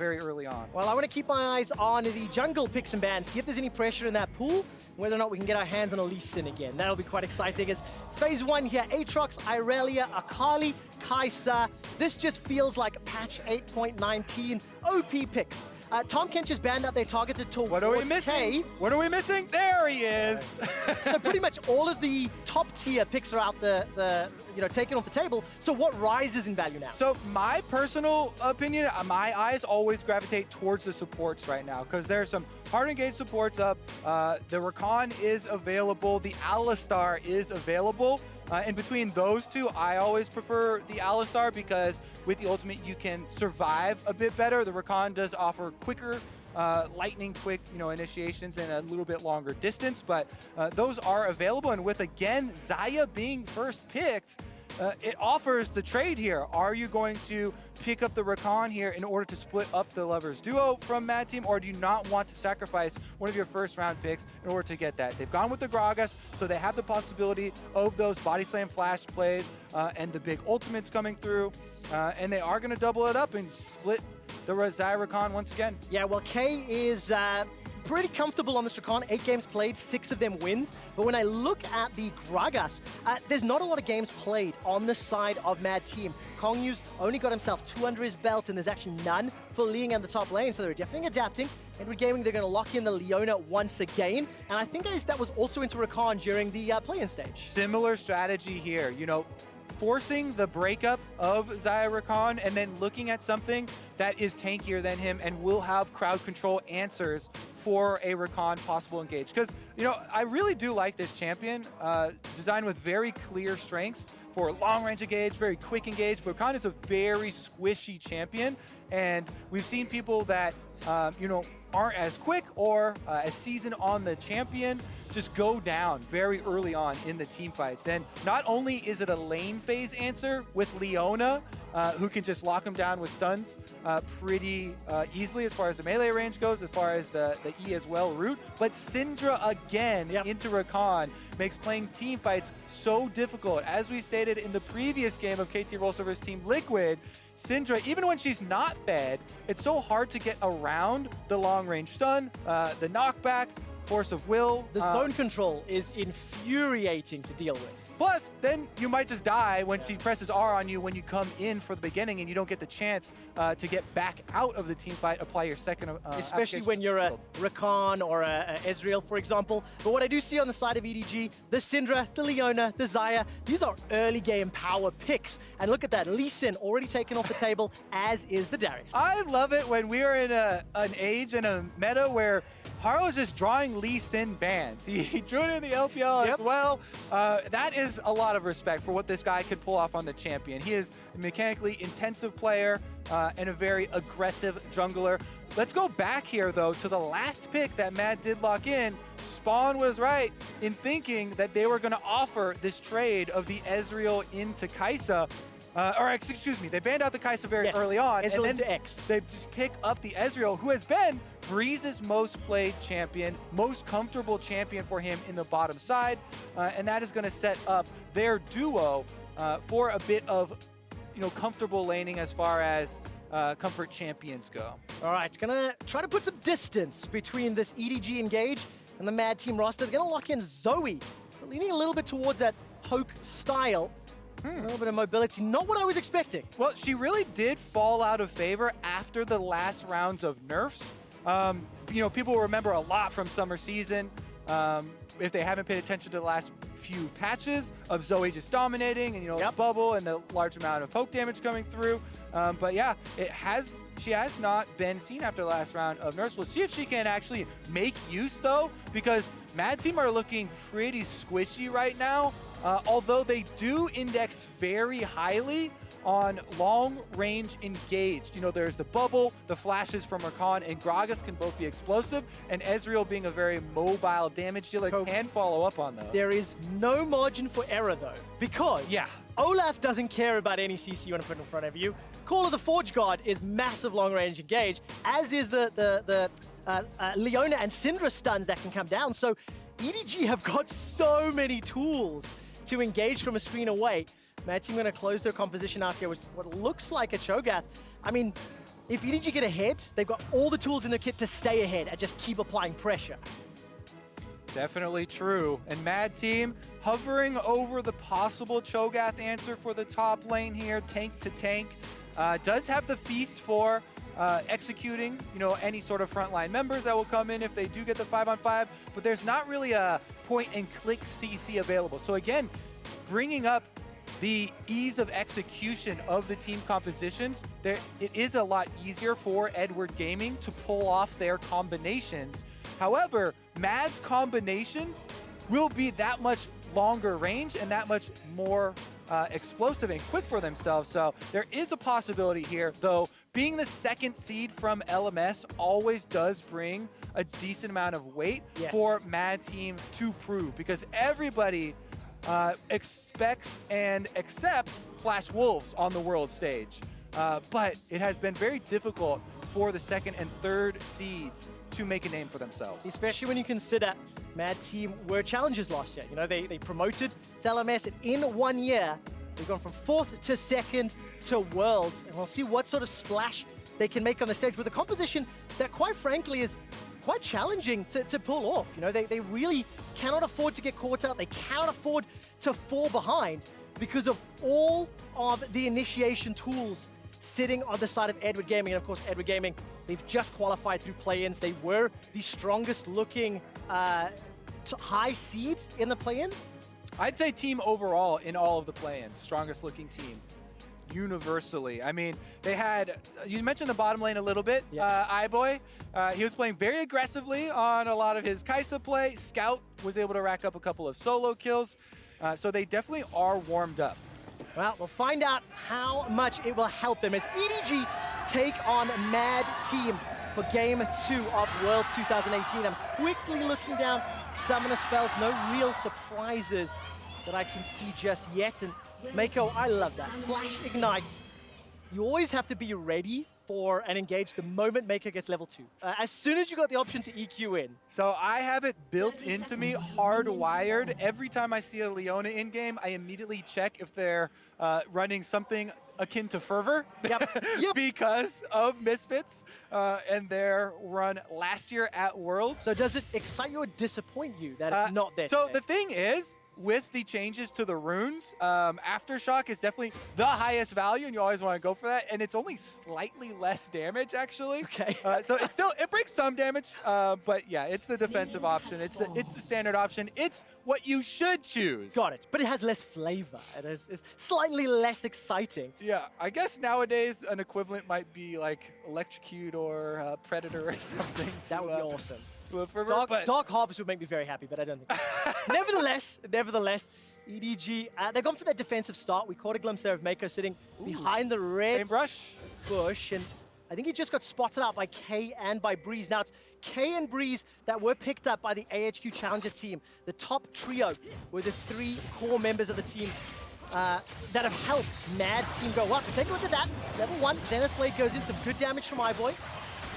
very early on. Well, I want to keep my eyes on the jungle picks and bans, see if there's any pressure in that pool, whether or not we can get our hands on a Lee Sin again. That'll be quite exciting. As phase 1 here, Aatrox, Irelia, Akali, Kai'Sa. This just feels like patch 8.19 OP picks. Tom Kench has banned out their targeted towards What are we missing? What are we missing? There he is. So pretty much all of the top tier picks are out taken off the table. So what rises in value now? So my personal opinion, my eyes always gravitate towards the supports right now because there's some hard engaged supports up. The Rakan is available. The Alistar is available. In between those two, I always prefer the Alistar because with the ultimate, you can survive a bit better. The Rakan does offer quicker, lightning quick, initiations and a little bit longer distance, but those are available. And with, again, Xayah being first picked, it offers the trade here. Are you going to pick up the Rakan here in order to split up the Lovers duo from Mad Team, or do you not want to sacrifice one of your first round picks in order to get that? They've gone with the Gragas, so they have the possibility of those body slam flash plays and the big ultimates coming through, and they are going to double it up and split the Xayah Rakan once again. Yeah, well, K is pretty comfortable on this Rakan. 8 games played, 6 of them wins. But when I look at the Gragas, there's not a lot of games played on the side of Mad Team. Kongyue's only got himself 2 under his belt, and there's actually none for Liang in the top lane, so they're definitely adapting. Edward Gaming, they're going to lock in the Leona once again, and I think that was also into Rakan during the play-in stage. Similar strategy here, forcing the breakup of Xayah Rakan and then looking at something that is tankier than him and will have crowd control answers for a Rakan possible engage. Because, I really do like this champion, designed with very clear strengths for long range engage, very quick engage, but Rakan is a very squishy champion, and we've seen people that, aren't as quick or as seasoned on the champion just go down very early on in the team fights. And not only is it a lane phase answer with Leona, who can just lock him down with stuns pretty easily as far as the melee range goes, as far as the E as well route, but Syndra again into Rakan makes playing team fights so difficult. As we stated in the previous game of KT Rolster versus Team Liquid, Syndra, even when she's not fed, it's so hard to get around the long-range stun, the knockback, force of will. The zone control is infuriating to deal with. Plus, then you might just die when she presses R on you when you come in for the beginning and you don't get the chance to get back out of the team fight, apply your second especially when you're a Rakan or a Ezreal, for example. But what I do see on the side of EDG, the Syndra, the Leona, the Xayah, these are early game power picks. And look at that, Lee Sin already taken off the table, as is the Darius. I love it when we are in an age and a meta where Haro is just drawing Lee Sin bans. He drew it in the LPL as well. That is a lot of respect for what this guy could pull off on the champion. He is a mechanically intensive player and a very aggressive jungler. Let's go back here, though, to the last pick that Matt did lock in. Spawn was right in thinking that they were going to offer this trade of the Ezreal into Kai'Sa. Excuse me, they banned out the Kai'Sa very early on, Ezreal and then into X. They just pick up the Ezreal, who has been Breeze's most played champion, most comfortable champion for him in the bottom side, and that is going to set up their duo for a bit of, comfortable laning as far as comfort champions go. All right, gonna try to put some distance between this EDG engage and the Mad Team roster. They're gonna lock in Zoe, so leaning a little bit towards that poke style. A little bit of mobility, not what I was expecting. Well, she really did fall out of favor after the last rounds of nerfs. People remember a lot from summer season, if they haven't paid attention to the last few patches of Zoe just dominating and, the bubble and the large amount of poke damage coming through. But yeah, she has not been seen after the last round of nerfs. We'll see if she can actually make use, though, because Mad Team are looking pretty squishy right now, although they do index very highly on long-range engaged. There's the bubble, the flashes from Rakan and Gragas can both be explosive, and Ezreal being a very mobile damage dealer can follow up on those. There is no margin for error, though, because Olaf doesn't care about any CC you want to put in front of you. Call of the Forge God is massive long-range engage, as is the Leona and Syndra stuns that can come down. So EDG have got so many tools to engage from a screen away. Mad Team going to close their composition out here with what looks like a Cho'Gath. I mean, if EDG get ahead, they've got all the tools in their kit to stay ahead and just keep applying pressure. Definitely true. And Mad Team hovering over the possible Cho'Gath answer for the top lane here, tank to tank. Does have the feast for executing, any sort of frontline members that will come in if they do get the 5-on-5, but there's not really a point-and-click CC available. So again, bringing up the ease of execution of the team compositions, it is a lot easier for Edward Gaming to pull off their combinations. However, Mad's combinations will be that much longer range and that much more explosive and quick for themselves. So there is a possibility here, though being the second seed from LMS always does bring a decent amount of weight for Mad Team to prove, because everybody expects and accepts Flash Wolves on the world stage. But it has been very difficult for the second and third seeds to make a name for themselves. Especially when you consider Mad Team were challengers last year. They promoted to LMS, and in 1 year, they've gone from 4th to 2nd to Worlds. And we'll see what sort of splash they can make on the stage with a composition that, quite frankly, is quite challenging to pull off. They really cannot afford to get caught out. They cannot afford to fall behind because of all of the initiation tools sitting on the side of Edward Gaming. And of course, Edward Gaming, they've just qualified through play-ins. They were the strongest looking high seed in the play-ins. I'd say team overall in all of the play-ins, strongest looking team. Universally. I mean, they had, you mentioned the bottom lane a little bit, iBoy. He was playing very aggressively on a lot of his Kai'Sa play. Scout was able to rack up a couple of solo kills. So they definitely are warmed up. Well, we'll find out how much it will help them as EDG take on Mad Team for Game 2 of Worlds 2018. I'm quickly looking down summoner spells, no real surprises that I can see just yet. And Meiko, I love that. Flash Ignite. You always have to be ready for and engage the moment Meiko gets level 2. As soon as you got the option to EQ in. So I have it built into me, hardwired. Every time I see a Leona in-game, I immediately check if they're running something akin to Fervor because of Misfits and their run last year at Worlds. So does it excite you or disappoint you that it's not there So today? the thing is, with the changes to the runes, Aftershock is definitely the highest value, and you always want to go for that. And it's only slightly less damage, actually. Okay. So it breaks some damage, but yeah, it's the defensive option. It's the standard option. It's what you should choose. Got it. But it has less flavor. It's slightly less exciting. Yeah, I guess nowadays an equivalent might be like Electrocute or Predator or something. That would be awesome. Dark Harvest would make me very happy, but I don't think Nevertheless, EDG, they've gone for that defensive start. We caught a glimpse there of Meiko sitting behind the red bush, and I think he just got spotted out by K and by Breeze. Now it's K and Breeze that were picked up by the AHQ Challenger team. The top trio were the 3 core members of the team that have helped Mad Team go up. So take a look at that. Level 1, Zenith Blade goes in, some good damage from iBoy.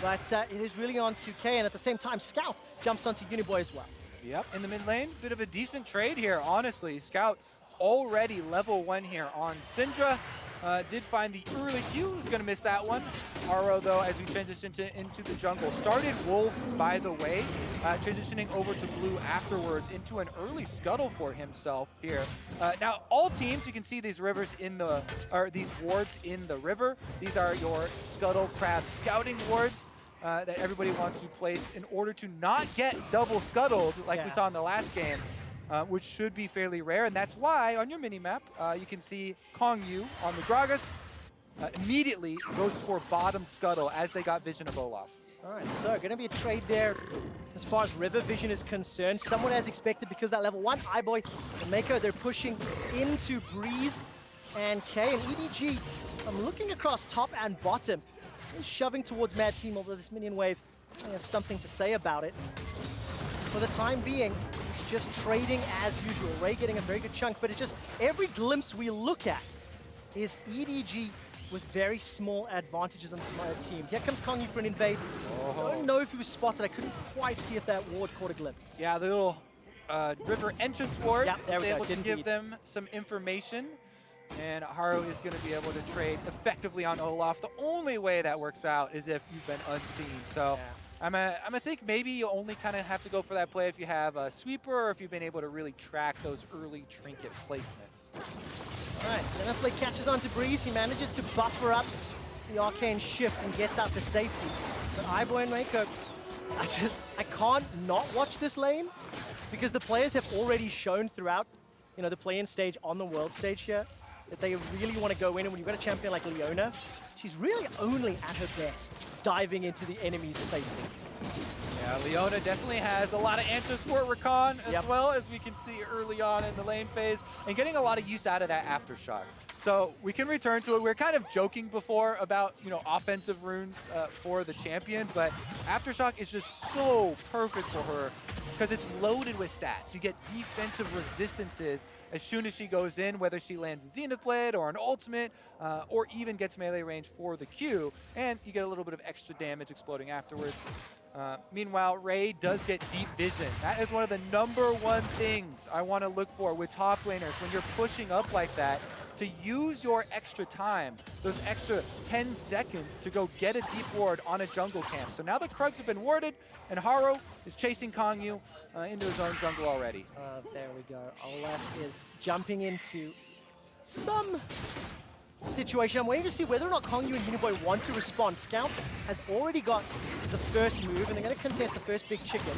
But it is really on to K, and at the same time, Scout jumps onto Uniboy as well. Yep, in the mid lane, bit of a decent trade here, honestly. Scout already level 1 here on Syndra. Did find the early Q, was going to miss that one. Haro, though, as we transition into the jungle. Started Wolves, by the way, transitioning over to Blue afterwards into an early scuttle for himself here. Now, all teams, you can see these rivers in the, or these wards in the river. These are your Scuttle Crab scouting wards that everybody wants to place in order to not get double scuttled like we saw in the last game. Which should be fairly rare, and that's why on your mini-map, you can see Kongyue on the Gragas immediately goes for bottom scuttle as they got vision of Olaf. All right, so going to be a trade there as far as river vision is concerned. Somewhat as expected because that level 1, iBoy and Meiko, they're pushing into Breeze and K, and EDG, I'm looking across top and bottom, shoving towards Mad Team, although this minion wave, I have something to say about it. For the time being, just trading as usual. Ray getting a very good chunk, but it's just every glimpse we look at is EDG with very small advantages on my team. Here comes Kongyue for an invade. I don't know if he was spotted. I couldn't quite see if that ward caught a glimpse. Yeah, the little river entrance ward. Yeah, there we go. Able to give them some information. And Haro is going to be able to trade effectively on Olaf. The only way that works out is if you've been unseen. So I'm gonna think maybe you only kind of have to go for that play if you have a sweeper or if you've been able to really track those early trinket placements. All right, so then play catches onto Breeze. He manages to buffer up the arcane shift and gets out to safety. But iBoy and Meiko, I can't not watch this lane because the players have already shown throughout, the play-in stage on the world stage here that they really want to go in. And when you've got a champion like Leona, she's really only at her best diving into the enemy's faces. Yeah, Leona definitely has a lot of answers for Rakan as well, as we can see early on in the lane phase, and getting a lot of use out of that aftershock. So we can return to it. We were kind of joking before about, offensive runes for the champion, but aftershock is just so perfect for her because it's loaded with stats. You get defensive resistances as soon as she goes in, whether she lands a Zenith Blade or an ultimate, or even gets melee range for the Q, and you get a little bit of extra damage exploding afterwards. Meanwhile, Ray does get deep vision. That is one of the #1 things I want to look for with top laners when you're pushing up like that, to use your extra time, those extra 10 seconds to go get a deep ward on a jungle camp. So now the Krugs have been warded, and Haro is chasing Kongyue into his own jungle already. There we go. Olaf is jumping into some situation. I'm waiting to see whether or not Kongyue and Uniboy want to respond. Scout has already got the first move, and they're going to contest the first big chicken.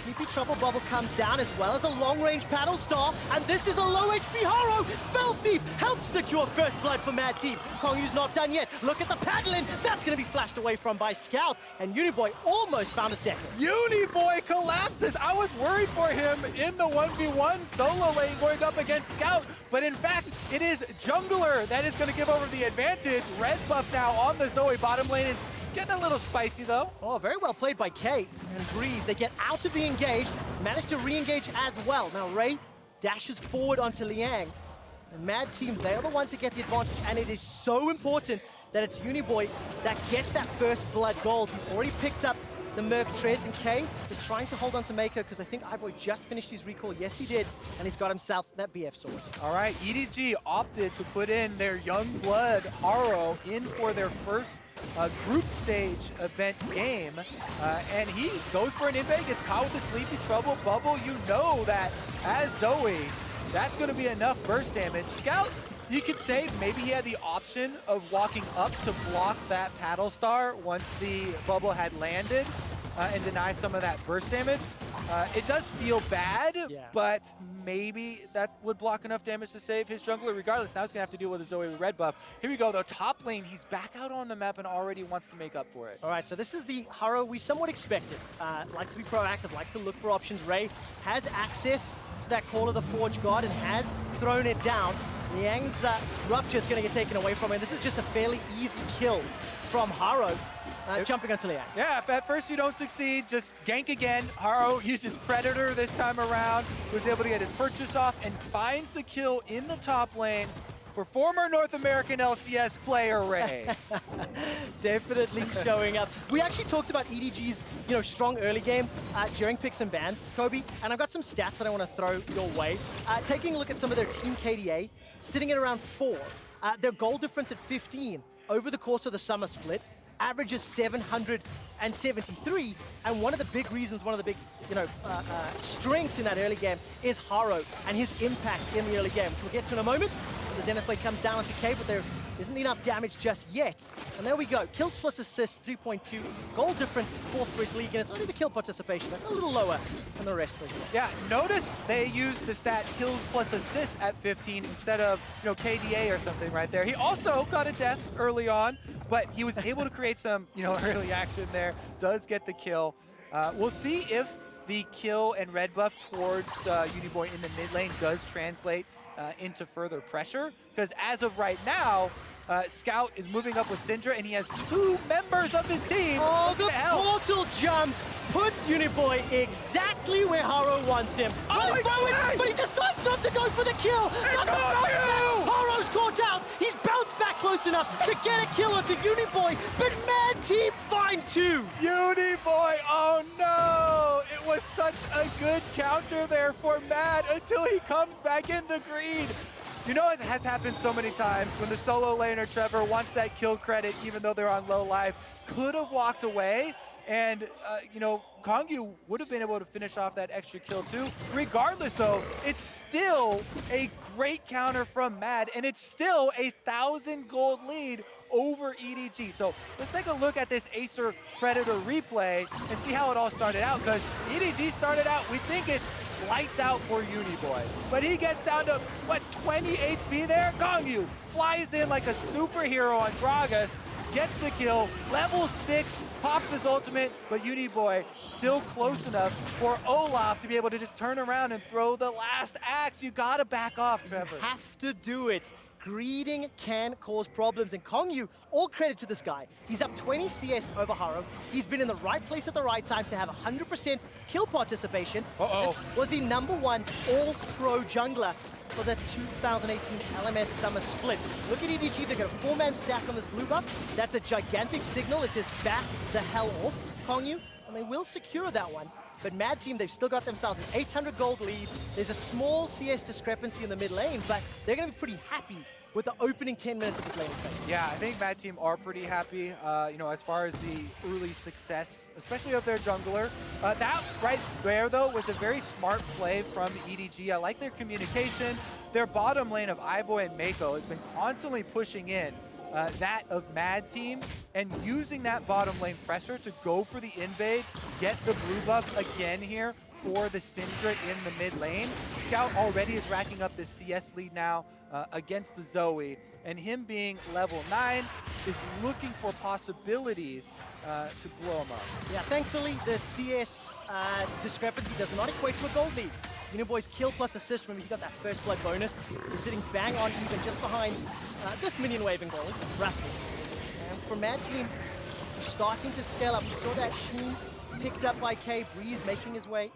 Sleepy Trouble Bubble comes down, as well as a long-range Paddle Star, and this is a low HP Haro! Spell Thief helps secure first blood for Mad Team. Kongyue's not done yet. Look at the paddling. That's going to be flashed away from by Scout, and Uniboy almost found a second. Uniboy collapses! I was worried for him in the 1v1 solo lane going up against Scout, but in fact, it is Jungler that is going to give over the advantage. Red buff now on the Zoe bottom lane is getting a little spicy, though. Oh, very well played by Kate and Breeze. They get out of the engage, manage to re-engage as well. Now, Ray dashes forward onto Liang. The Mad Team, they're the ones that get the advantage, and it is so important that it's Uniboy that gets that first blood gold. He already picked up the Merc Treads, and Kay is trying to hold on to Meiko because I think iBoy just finished his recall. Yes, he did, and he's got himself that BF sword. All right, EDG opted to put in their young blood Haro in for their first group stage event game, and he goes for an invade, gets caught with a Sleepy Trouble Bubble. You know that as Zoe, that's going to be enough burst damage. Scout, you could say maybe he had the option of walking up to block that Paddle Star once the bubble had landed and deny some of that burst damage. It does feel bad, but maybe that would block enough damage to save his jungler regardless. Now he's going to have to deal with a Zoe with red buff. Here we go, though. Top lane, he's back out on the map and already wants to make up for it. All right, so this is the Haro we somewhat expected. Likes to be proactive, likes to look for options. Ray has access to that Call of the Forge God and has thrown it down. Liang's Rupture is going to get taken away from him. This is just a fairly easy kill from Haro. Jumping onto Liang. Yeah, if at first you don't succeed, just gank again. Haro uses Predator this time around, was able to get his purchase off and finds the kill in the top lane for former North American LCS player Ray. Definitely showing up. We actually talked about EDG's strong early game during Picks and Bans, Kobe, and I've got some stats that I want to throw your way. Taking a look at some of their team KDA, sitting at around 4. Their goal difference at 15 over the course of the summer split. Averages 773, and one of the big reasons, one of the big, strengths in that early game is Haro and his impact in the early game, which we'll get to in a moment. The Zenith Blade comes down onto K, but there isn't enough damage just yet. And there we go. Kills plus assists, 3.2. Goal difference, 4th for his league, and it's only the kill participation. That's a little lower than the rest of the game. Yeah, notice they used the stat kills plus assists at 15 instead of, KDA or something right there. He also got a death early on, but he was able to create some, early action there. Does get the kill. We'll see if the kill and red buff towards Uniboy in the mid lane does translate into further pressure, because as of right now, Scout is moving up with Syndra, and he has 2 members of his team. Oh, the portal jump puts Uniboy exactly where Haro wants him. But he decides not to go for the kill. Haro's caught out. He's bounced back close enough to get a kill onto Uniboy, but Mad Team find 2. Uniboy, oh no! It was such a good counter there for Mad until he comes back in the green. You know, it has happened so many times when the solo laner, Trevor, wants that kill credit even though they're on low life, could have walked away, and, you know, Kongyue would have been able to finish off that extra kill too. Regardless though, it's still a great counter from Mad, and it's still a 1,000 gold lead over EDG. So let's take a look at this Acer Predator replay and see how it all started out, because EDG started out, we think it's lights out for Uniboy. But he gets down to, what, 20 HP there? Kongyue flies in like a superhero on Gragas, gets the kill, level 6, pops his ultimate, but Uniboy still close enough for Olaf to be able to just turn around and throw the last axe. You gotta back off, Trevor. You have to do it. Greeding can cause problems, and Kongyue, all credit to this guy. He's up 20 CS over Haro. He's been in the right place at the right time to have 100% kill participation. This was the #1 all-pro jungler for the 2018 LMS Summer Split. Look at EDG, they've got a 4-man stack on this blue buff. That's a gigantic signal. It says back the hell off, Kongyue, and they will secure that one. But Mad Team, they've still got themselves an 800 gold lead. There's a small CS discrepancy in the mid lane, but they're going to be pretty happy with the opening 10 minutes of this lane stage. Yeah, I think Mad Team are pretty happy, you know, as far as the early success, especially of their jungler. That right there, though, was a very smart play from EDG. I like their communication. Their bottom lane of iBoy and Meiko has been constantly pushing in that of Mad Team and using that bottom lane pressure to go for the invade, get the blue buff again here for the Syndra in the mid lane. Scout already is racking up the CS lead now against the Zoe, and him being level 9 is looking for possibilities to blow him up. Yeah, thankfully the CS discrepancy does not equate to a gold lead. Uniboy's kill plus assist, remember he got that first blood bonus. He's sitting bang on even just behind this minion wave in gold, roughly. And for Mad Team, starting to scale up. We saw that Sheen picked up by K, Breeze making his way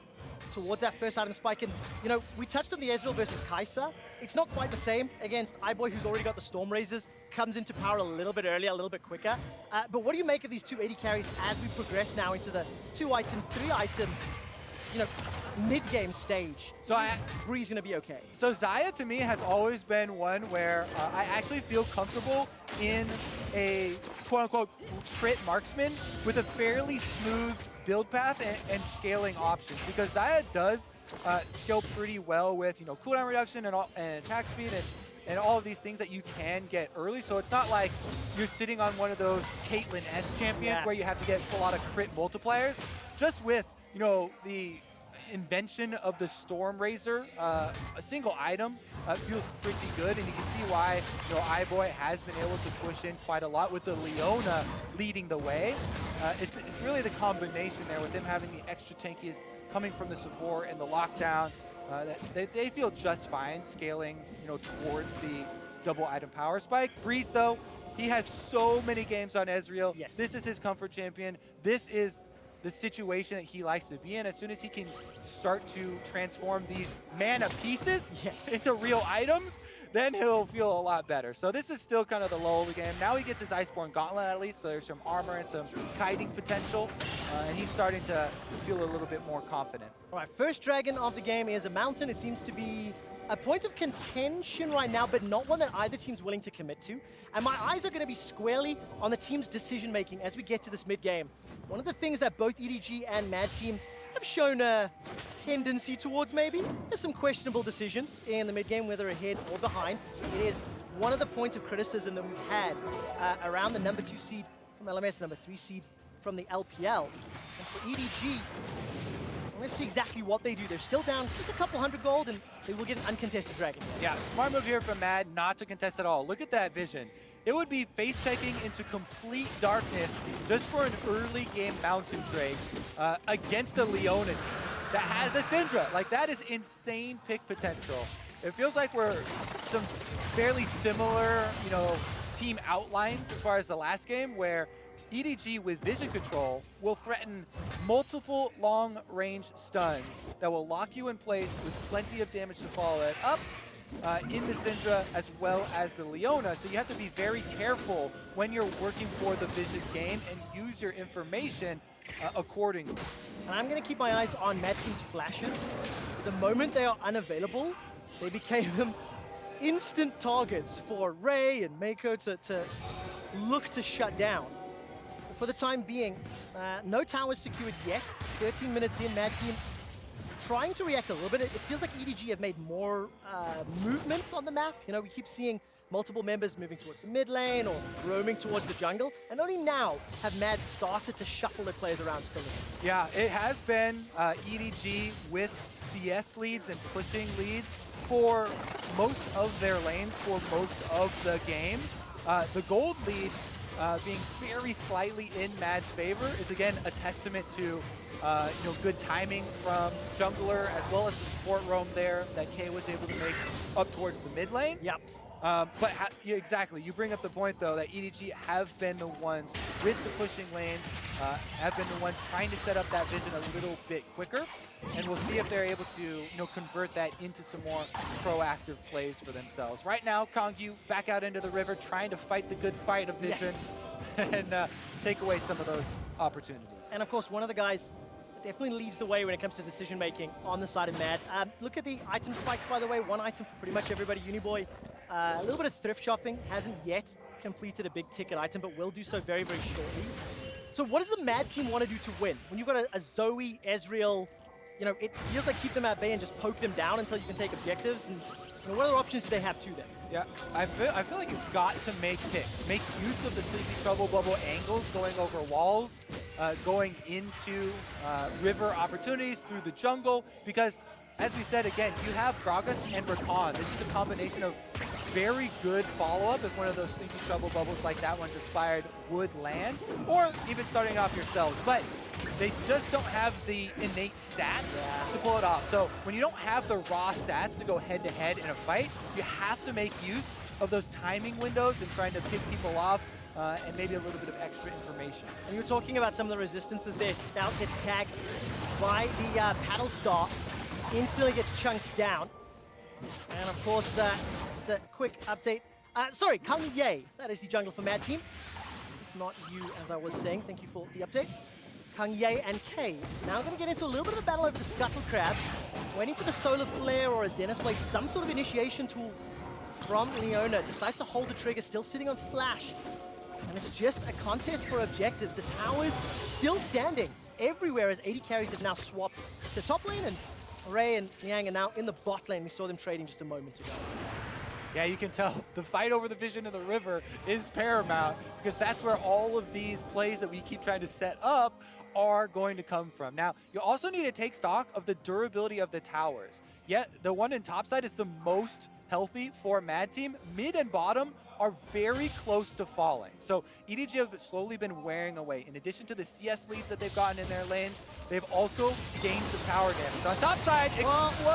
towards that first item spike. And, you know, we touched on the Ezreal versus Kai'Sa. It's not quite the same against iBoy, who's already got the Storm Razors, comes into power a little bit earlier, a little bit quicker. But what do you make of these two AD carries as we progress now into the 2-item, 3-item, you know, mid-game stage? So Breeze gonna be okay. So Xayah to me has always been one where I actually feel comfortable in a quote-unquote crit marksman with a fairly smooth build path and scaling options, because Xayah does scale pretty well with, you know, cooldown reduction and attack speed and all of these things that you can get early. So it's not like you're sitting on one of those Caitlyn S champions where you have to get a lot of crit multipliers. Just with, you know, the invention of the Storm Razor, a single item feels pretty good, and you can see why, you know, iBoy has been able to push in quite a lot with the Leona leading the way. It's really the combination there with them having the extra tankies coming from the support and the lockdown. That they feel just fine scaling, you know, towards the double item power spike. Breeze though, he has so many games on Ezreal. Yes. This is his comfort champion. This is the situation that he likes to be in. As soon as he can start to transform these mana pieces into real items, then he'll feel a lot better. So this is still kind of the lull of the game. Now he gets his Iceborne Gauntlet at least, so there's some armor and some kiting potential, and he's starting to feel a little bit more confident. All right, first dragon of the game is a mountain. It seems to be a point of contention right now, but not one that either team's willing to commit to. And my eyes are going to be squarely on the team's decision-making as we get to this mid-game. One of the things that both EDG and Mad Team have shown a tendency towards maybe is some questionable decisions in the mid-game, whether ahead or behind. It is one of the points of criticism that we've had around the #2 seed from LMS, the #3 seed from the LPL. And for EDG, let's see exactly what they do. They're still down just a couple hundred gold, and they will get an uncontested dragon. Yeah, smart move here from Mad not to contest at all. Look at that vision. It would be face-checking into complete darkness just for an early game mountain trade against a Leona that has a Syndra. Like, that is insane pick potential. It feels like we're some fairly similar, you know, team outlines as far as the last game, where EDG with vision control will threaten multiple long-range stuns that will lock you in place with plenty of damage to follow it up in the Syndra as well as the Leona. So you have to be very careful when you're working for the vision game and use your information accordingly. And I'm going to keep my eyes on Mad Team's flashes. The moment they are unavailable, they became instant targets for Ray and Meiko to look to shut down. For the time being, no towers secured yet. 13 minutes in, Mad Team trying to react a little bit. It feels like EDG have made more movements on the map. You know, we keep seeing multiple members moving towards the mid lane or roaming towards the jungle. And only now have Mad started to shuffle their players around just a little. Yeah, it has been EDG with CS leads and pushing leads for most of their lanes for most of the game. The gold lead being very slightly in Mad's favor is again a testament to good timing from jungler as well as the support roam there that K was able to make up towards the mid lane. Yep. Yeah, exactly. You bring up the point, though, that EDG have been the ones with the pushing lanes, have been the ones trying to set up that vision a little bit quicker, and we'll see if they're able to, convert that into some more proactive plays for themselves. Right now, Kongyue back out into the river, trying to fight the good fight of vision, yes, and take away some of those opportunities. And of course, one of the guys definitely leads the way when it comes to decision making on the side of Mad. Look at the item spikes, by the way. One item for pretty much everybody. Uniboy, a little bit of thrift shopping, hasn't yet completed a big ticket item, but will do so very, very shortly. So what does the Mad Team want to do to win? When you've got a Zoe, Ezreal, it feels like keep them at bay and just poke them down until you can take objectives. And what other options do they have to them? Yeah, I feel like you've got to make picks. Make use of the Sleepy Trouble Bubble angles, going over walls, going into river opportunities through the jungle, because as we said again, you have Gragas and Rakan. This is a combination of very good follow-up if one of those Sleepy Trouble Bubbles like that one just fired would land, or even starting off yourselves. But they just don't have the innate stats to pull it off. So when you don't have the raw stats to go head-to-head in a fight, you have to make use of those timing windows and trying to pick people off and maybe a little bit of extra information. And you're talking about some of the resistances there. Scout gets tagged by the Paddle Star, instantly gets chunked down. And of course, just a quick update. Sorry, Kongyue, that is the jungle for Mad Team. It's not you, as I was saying. Thank you for the update. Kongyue and K now going to get into a little bit of a battle over the Scuttle Crab, waiting for the Solar Flare or a Zenith Blade, some sort of initiation tool from Leona. Decides to hold the trigger, still sitting on Flash. And it's just a contest for objectives. The towers still standing everywhere as AD carries have now swapped to top lane, and Ray and Liang are now in the bot lane. We saw them trading just a moment ago. Yeah, you can tell the fight over the vision of the river is paramount, because that's where all of these plays that we keep trying to set up are going to come from. Now, you also need to take stock of the durability of the towers. Yet, the one in topside is the most healthy for Mad Team. Mid and bottom are very close to falling. So EDG have slowly been wearing away. In addition to the CS leads that they've gotten in their lanes, they've also gained some tower damage. On top side,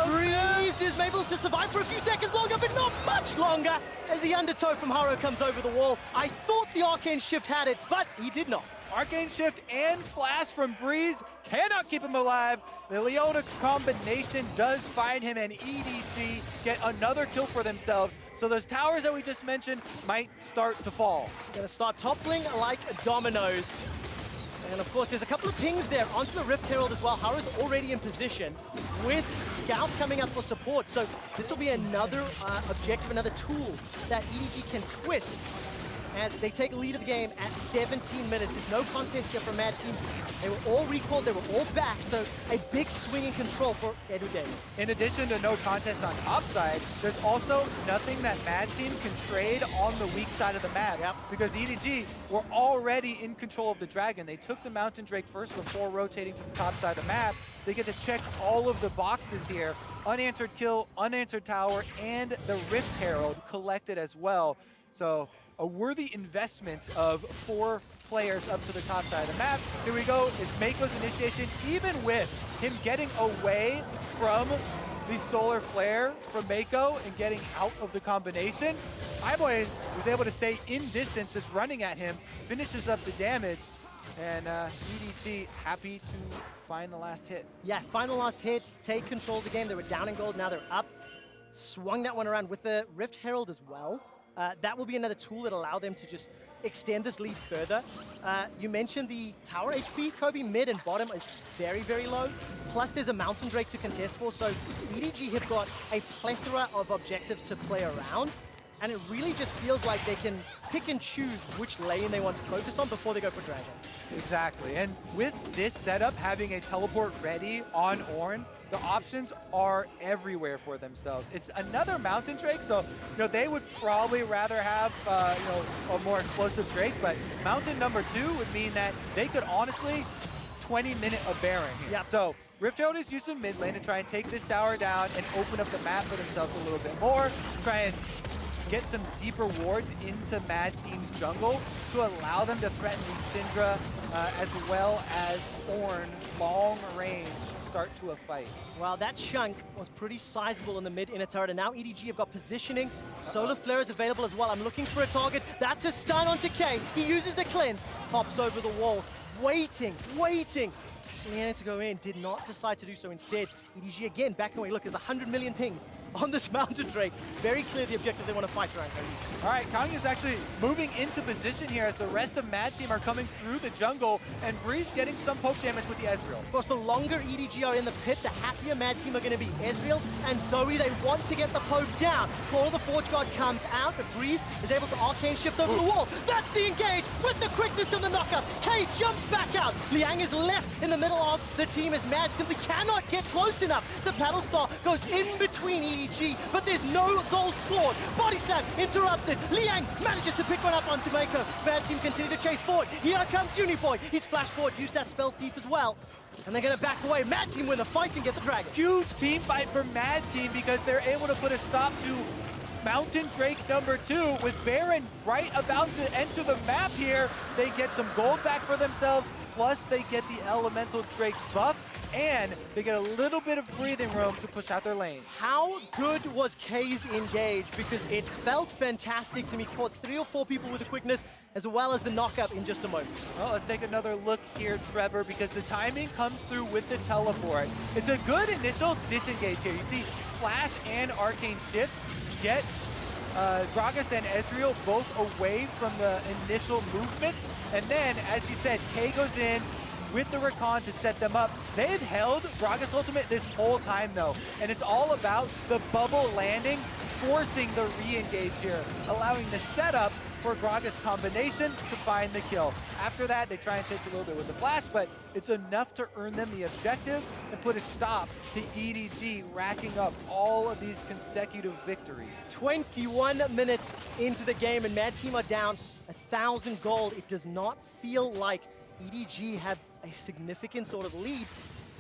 Breeze is able to survive for a few seconds longer, but not much longer, as the undertow from Haro comes over the wall. I thought the Arcane Shift had it, but he did not. Arcane Shift and Flash from Breeze cannot keep him alive. The Leona combination does find him, and EDG get another kill for themselves. So those towers that we just mentioned might start to fall. Gonna start toppling like dominoes. And of course, there's a couple of pings there onto the Rift Herald as well. Haro's already in position with Scout coming up for support. So this will be another objective, another tool that EDG can twist as they take a lead of the game at 17 minutes. There's no contest here from Mad Team. They were all recalled, they were all back, so a big swing in control for Edu. In addition to no contest on top side, there's also nothing that Mad Team can trade on the weak side of the map. Yep. Because EDG were already in control of the Dragon. They took the Mountain Drake first before rotating to the top side of the map. They get to check all of the boxes here. Unanswered kill, unanswered tower, and the Rift Herald collected as well. So a worthy investment of 4 players up to the top side of the map. Here we go, is Meiko's initiation, even with him getting away from the Solar Flare from Meiko and getting out of the combination. iBoy was able to stay in distance, just running at him, finishes up the damage, and EDG happy to find the last hit. Yeah, find the last hit, take control of the game. They were down in gold, now they're up. Swung that one around with the Rift Herald as well. That will be another tool that allow them to just extend this lead further. You mentioned the tower HP, Kobe. Mid and bottom is very, very low. Plus, there's a Mountain Drake to contest for, so EDG have got a plethora of objectives to play around, and it really just feels like they can pick and choose which lane they want to focus on before they go for Dragon. Exactly, and with this setup, having a teleport ready on Ornn, the options are everywhere for themselves. It's another Mountain Drake, so they would probably rather have a more explosive Drake, but Mountain number 2 would mean that they could honestly 20-minute a Baron here. Yep. So Rift Herald is using mid lane to try and take this tower down and open up the map for themselves a little bit more, try and get some deeper wards into Mad Team's jungle to allow them to threaten the Syndra as well as Ornn long range start to a fight. Well, that chunk was pretty sizable in the mid inner turret, and now EDG have got positioning. Solar Flare is available as well. I'm looking for a target. That's a stun onto K. He uses the cleanse, pops over the wall, waiting. Leona to go in, did not decide to do so instead. EDG again backing away. Look, there's 100 million pings on this Mountain Drake. Very clear the objective they want to fight around. All right, Kongyue is actually moving into position here as the rest of Mad Team are coming through the jungle, and Breeze getting some poke damage with the Ezreal. Of course, the longer EDG are in the pit, the happier Mad Team are going to be. Ezreal and Zoe, they want to get the poke down. Claw of the Forge Guard comes out, but Breeze is able to arcane shift over the wall. That's the engage with the quickness and the knockup. K jumps back out. Liang is left in the middle of the team as Mad simply cannot get close enough. The Battle Star goes in between EDG, but there's no goal scored. Body slam interrupted. Liang manages to pick one up onto Meiko. Mad Team continue to chase forward. Here comes Uniboy. He's flash forward, used that spell thief as well. And they're going to back away. Mad Team win the fight and get the Dragon. Huge team fight for Mad Team because they're able to put a stop to Mountain Drake number 2 with Baron right about to enter the map here. They get some gold back for themselves, plus they get the Elemental Drake buff, and they get a little bit of breathing room to push out their lane. How good was K's engage? Because it felt fantastic to me. Caught 3 or 4 people with the quickness, as well as the knockup in just a moment. Well, let's take another look here, Trevor, because the timing comes through with the teleport. It's a good initial disengage here. You see Flash and Arcane Shift get Gragas and Ezreal both away from the initial movements. And then, as you said, K goes in with the Rakan to set them up. They've held Gragas ultimate this whole time, though. And it's all about the bubble landing, forcing the re-engage here, allowing the setup for Gragas combination to find the kill. After that, they try and chase a little bit with the flash, but it's enough to earn them the objective and put a stop to EDG racking up all of these consecutive victories. 21 minutes into the game, and Mad Team are down 1,000 gold. It does not feel like EDG have a significant sort of lead,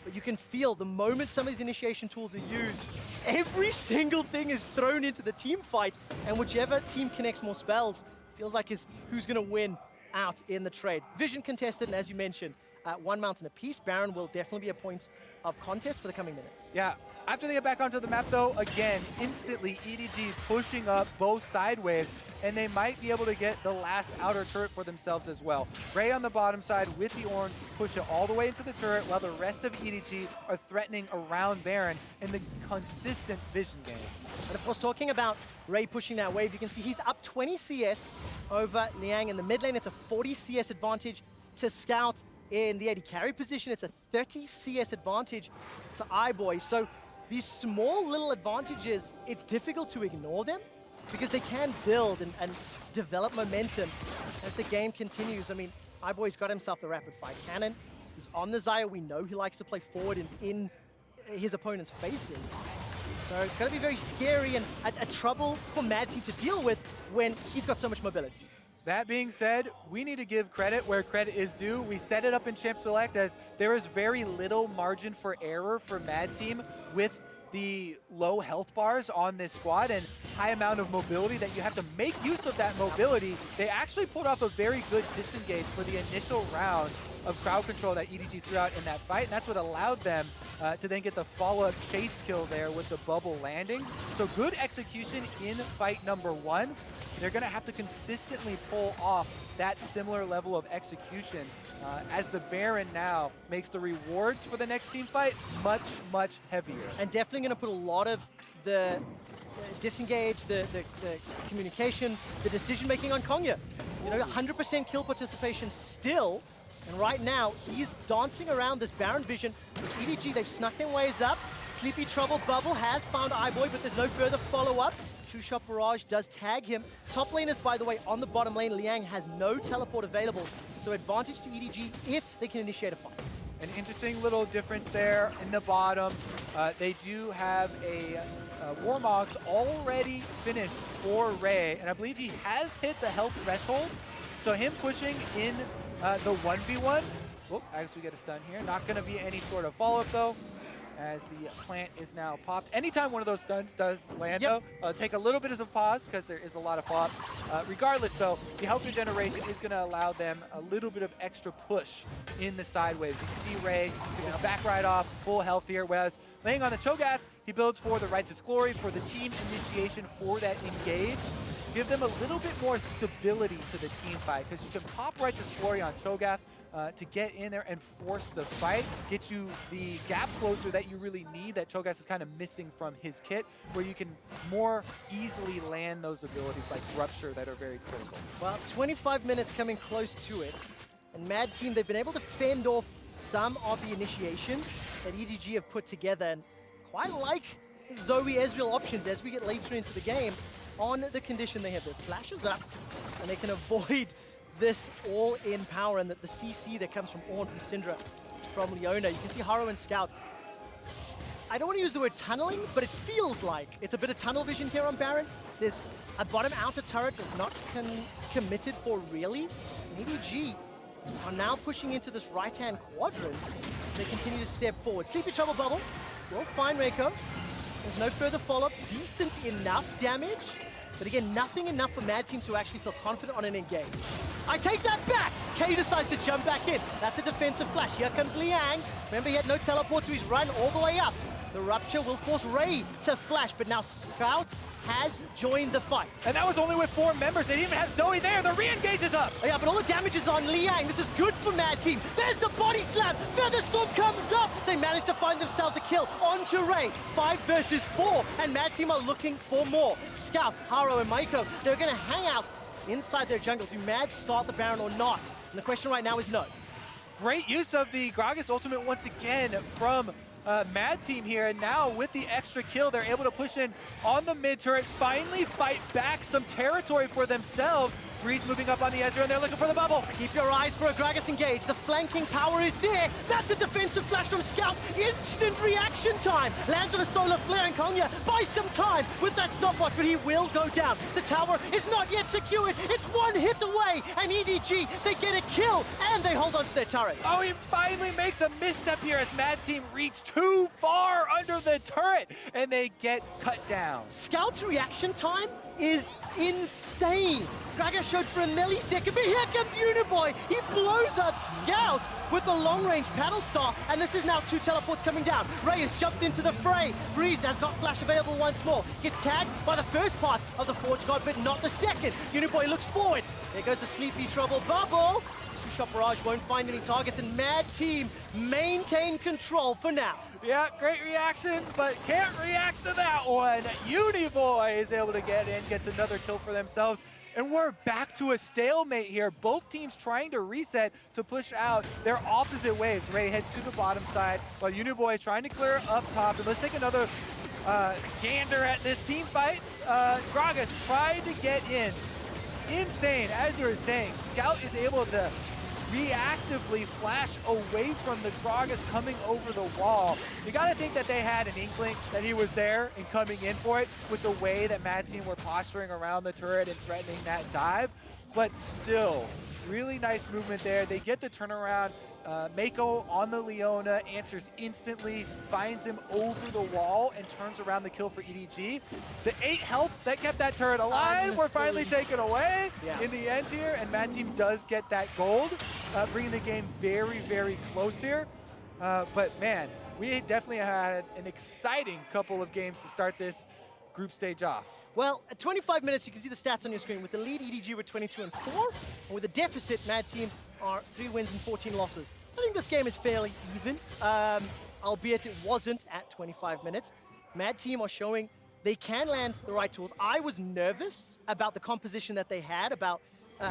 but you can feel the moment some of these initiation tools are used, every single thing is thrown into the team fight, and whichever team connects more spells feels like is who's going to win out in the trade. Vision contested, and as you mentioned, 1 mountain apiece. Baron will definitely be a point of contest for the coming minutes. Yeah, after they get back onto the map though, again, instantly EDG pushing up both side waves, and they might be able to get the last outer turret for themselves as well. Ray on the bottom side with the Ornn push it all the way into the turret, while the rest of EDG are threatening around Baron in the consistent vision game. And of course, talking about Ray pushing that wave, you can see he's up 20 CS over Liang. In the mid lane, it's a 40 CS advantage to Scout. In the AD carry position, it's a 30 CS advantage to iBoy. So these small little advantages, it's difficult to ignore them because they can build and develop momentum as the game continues. I mean, iBoy's got himself the rapid fire cannon. He's on the Xayah. We know he likes to play forward in his opponent's faces. So it's going to be very scary and a trouble for Mad Team to deal with when he's got so much mobility. That being said, we need to give credit where credit is due. We set it up in Champ Select as there is very little margin for error for Mad Team with the low health bars on this squad and high amount of mobility that you have to make use of that mobility. They actually pulled off a very good disengage for the initial round of crowd control that EDG threw out in that fight, and that's what allowed them to then get the follow-up chase kill there with the bubble landing. So good execution in fight number 1. They're going to have to consistently pull off that similar level of execution as the Baron now makes the rewards for the next team fight much, much heavier. And definitely going to put a lot of the disengage, the communication, the decision-making on Kongyue. You know, 100% kill participation still. And right now, he's dancing around this Baron vision. With EDG, they've snuck their ways up. Sleepy Trouble Bubble has found iBoy, but there's no further follow-up. True Shot Barrage does tag him. Top laners, by the way, on the bottom lane. Liang has no teleport available, so advantage to EDG if they can initiate a fight. An interesting little difference there in the bottom. They do have a Warmogs already finished for Ray, and I believe he has hit the health threshold. So him pushing in the 1v1. Whoop, as we get a stun here. Not going to be any sort of follow-up, though, as the plant is now popped. Anytime one of those stuns does land, though, take a little bit of a pause because there is a lot of follow-up. Regardless, though, the health regeneration is going to allow them a little bit of extra push in the sideways. You can see Ray just back right off, full health here, whereas laying on the Cho'Gath, he builds for the Righteous Glory, for the team initiation, for that engage. Give them a little bit more stability to the team fight, because you can pop Righteous Glory on Cho'Gath to get in there and force the fight, get you the gap closer that you really need that Cho'Gath is kind of missing from his kit, where you can more easily land those abilities like Rupture that are very critical. Well, it's 25 minutes coming close to it, and Mad Team, they've been able to fend off some of the initiations that EDG have put together, and quite like Zoe Ezreal options as we get later into the game, on the condition they have their flashes up, and they can avoid this all-in power, and that the CC that comes from Ornn, from Syndra, from Leona. You can see Haro and Scout. I don't want to use the word tunneling, but it feels like it's a bit of tunnel vision here on Baron. There's a bottom outer turret that's not committed for really. And EDG are now pushing into this right-hand quadrant. They continue to step forward. Sleepy Trouble Bubble will find Meiko. There's no further follow-up. Decent enough damage. But again, nothing enough for Mad Team to actually feel confident on an engage. I take that back! K decides to jump back in. That's a defensive flash. Here comes Liang. Remember, he had no teleport, so he's run all the way up. The Rupture will force Ray to flash, but now Scout has joined the fight. And that was only with 4 members. They didn't even have Zoe there. The re-engage is up. Oh yeah, but all the damage is on Liang. This is good for Mad Team. There's the body slam. Featherstorm comes up. They manage to find themselves a kill onto Ray. 5 versus 4, and Mad Team are looking for more. Scout, Haro, and Meiko, they're going to hang out inside their jungle. Do Mad start the Baron or not? And the question right now is no. Great use of the Gragas ultimate once again from Mad Team here, and now with the extra kill, they're able to push in on the mid turret, finally fight back some territory for themselves. Breeze moving up on the Ezreal, and they're looking for the bubble. Keep your eyes for a Gragas engage. The flanking power is there. That's a defensive flash from Scout. Instant reaction time. Lands on a solar flare, and Kongyue buys some time with that stopwatch, but he will go down. The tower is not yet secured. It's 1 hit away, and EDG, they get a kill, and they hold on to their turret. Oh, he finally makes a misstep here as Mad Team reach too far under the turret, and they get cut down. Scout's reaction time is insane. Gragas showed for a millisecond, but here comes Uniboy. He blows up Scout with the long-range paddle star, and this is now 2 teleports coming down. Ray has jumped into the fray. Breeze has got flash available once more. Gets tagged by the first part of the Forge God, but not the second. Uniboy looks forward. There goes the Sleepy Trouble Bubble. Shot Barrage won't find any targets, and Mad Team maintain control for now. Yeah, great reaction, but can't react to that one. Uniboy is able to get in, gets another kill for themselves, and we're back to a stalemate here. Both teams trying to reset to push out their opposite waves. Ray heads to the bottom side, while Uniboy is trying to clear up top. And let's take another gander at this team fight. Gragas tried to get in. Insane, as you were saying. Scout is able to reactively flash away from the Gragas coming over the wall. You gotta think that they had an inkling that he was there and coming in for it with the way that Mad Team were posturing around the turret and threatening that dive. But still, really nice movement there. They get the turnaround. Meiko on the Leona answers instantly, finds him over the wall, and turns around the kill for EDG. The 8 health that kept that turret alive were finally taken away in the end here, and Mad Team does get that gold, bringing the game very, very close here. But man, we definitely had an exciting couple of games to start this group stage off. Well, at 25 minutes, you can see the stats on your screen. With the lead, EDG were 22 and 4, and with the deficit, Mad Team are 3 wins and 14 losses. I think this game is fairly even, albeit it wasn't at 25 minutes. Mad Team are showing they can land the right tools. I was nervous about the composition that they had, about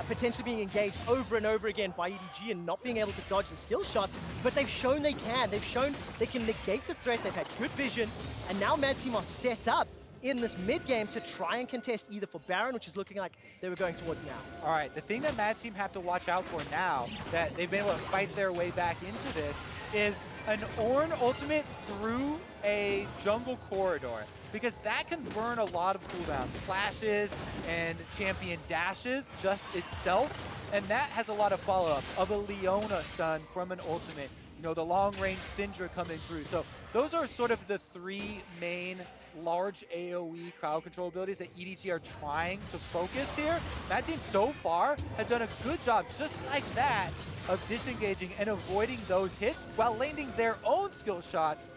potentially being engaged over and over again by EDG and not being able to dodge the skill shots, but they've shown they can. They've shown they can negate the threat. They've had good vision, and now Mad Team are set up in this mid-game to try and contest either for Baron, which is looking like they were going towards now. All right, the thing that Mad Team have to watch out for now, that they've been able to fight their way back into this, is an Ornn ultimate through a jungle corridor, because that can burn a lot of cooldowns, flashes and champion dashes just itself, and that has a lot of follow-up of a Leona stun from an ultimate, you know, the long-range Syndra coming through. So those are sort of the three main large AoE crowd control abilities that EDG are trying to focus here. That team so far has done a good job, just like that, of disengaging and avoiding those hits while landing their own skill shots